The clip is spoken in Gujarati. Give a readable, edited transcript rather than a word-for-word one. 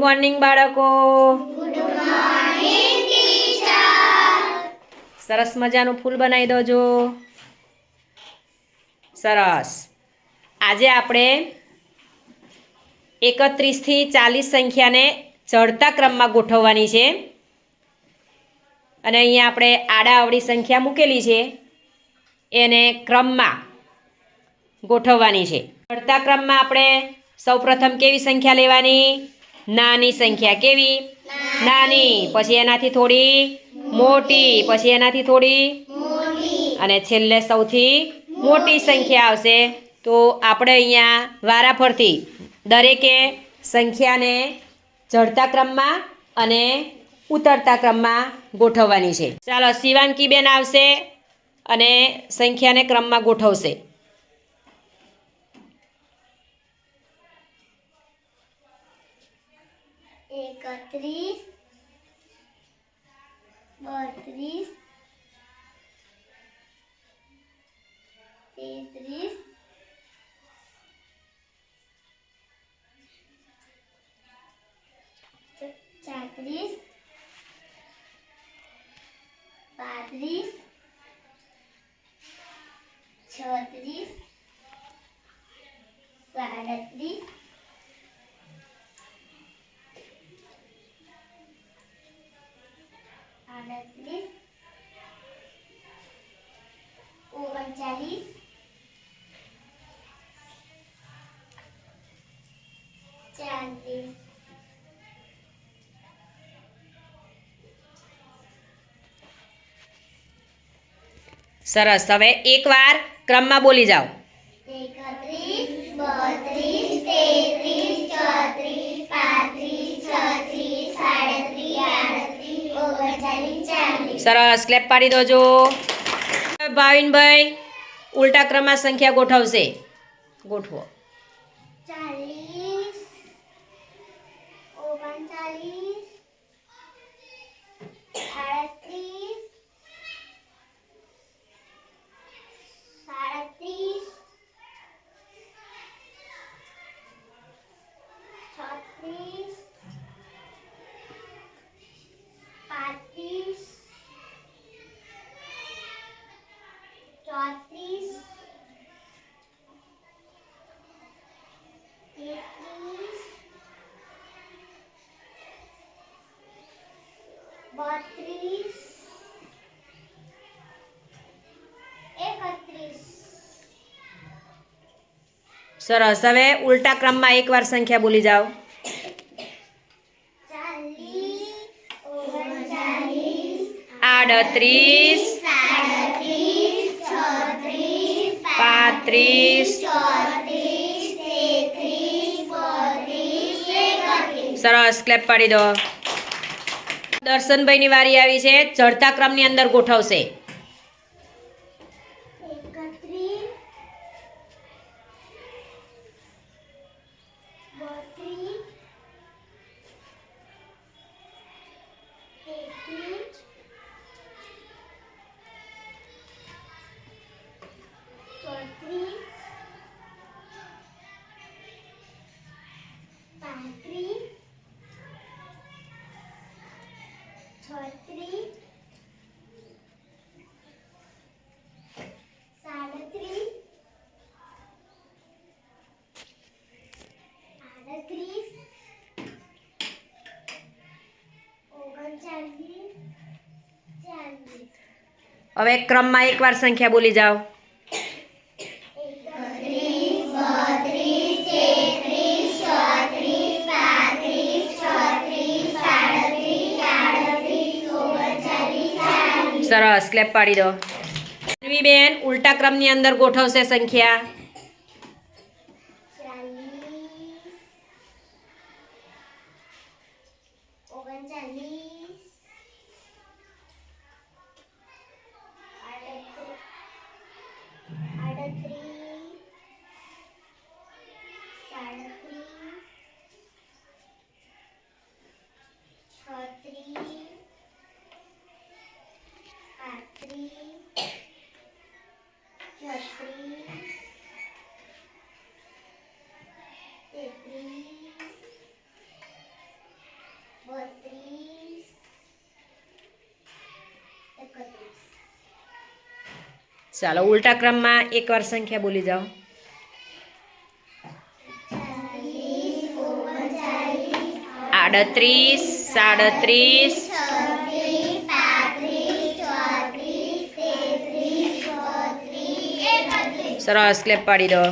મોર્નિંગ બાળકો. Good morning teacher. સરસ મજાનું ફૂલ બનાવી દોજો. સરસ. આજે આપણે 31 થી 40 સંખ્યાને ચડતા ક્રમમાં ગોઠવવાની છે અને અહીંયા આપણે આડાઅવળી સંખ્યા મૂકેલી છે એને ક્રમમાં ગોઠવવાની છે. ચડતા ક્રમમાં આપણે સૌપ્રથમ કેવી સંખ્યા લેવાની? નાની સંખ્યા. કેવી? નાની. પછી એનાથી થોડી મોટી, પછી એનાથી થોડી અને છેલ્લે સૌથી મોટી સંખ્યા આવશે. તો આપણે અહીંયા વારાફરતી દરેકે સંખ્યાને ચડતા ક્રમમાં અને ઉતરતા ક્રમમાં ગોઠવવાની છે. ચાલો, શિવાંકીબેન આવશે અને સંખ્યાને ક્રમમાં ગોઠવશે. 31, 32, 33, 34, 35, 36, 37, 38, 39, 40. સરસ. હવે એકવાર ક્રમમાં બોલી જાઓ. 31, 32, 33, 34, 35, 36, 37, 38, 39, 40. સરસ. ક્લેપ પાડી દોજો. ભાવિનભાઈ ઉલટા ક્રમમાં સંખ્યા ગોઠવશે. ગોઠવો. 40, 39, 38, 37, 36, 35, 34, 32, 31. સરસ. હવે ઉલટા ક્રમમાં એકવાર સંખ્યા બોલી જાઓ. 40, 38, 35. સરસ. ક્લેપ પાડી દો. દર્શનભાઈની વારી આવી છે. ચડતા ક્રમની અંદર ગોઠવશે. હવે ક્રમમાં એકવાર સંખ્યા બોલી જાઓ. 39, સરસ. ક્લેપ પાડી દો. બેન ઉલટા ક્રમની અંદર ગોઠવશે સંખ્યા. 33, 32 31 ચાલો ઉલટા ક્રમમાં એકવાર સંખ્યા બોલી જાઓ. 38 37 સરસ ક્લેપ પાડી દો.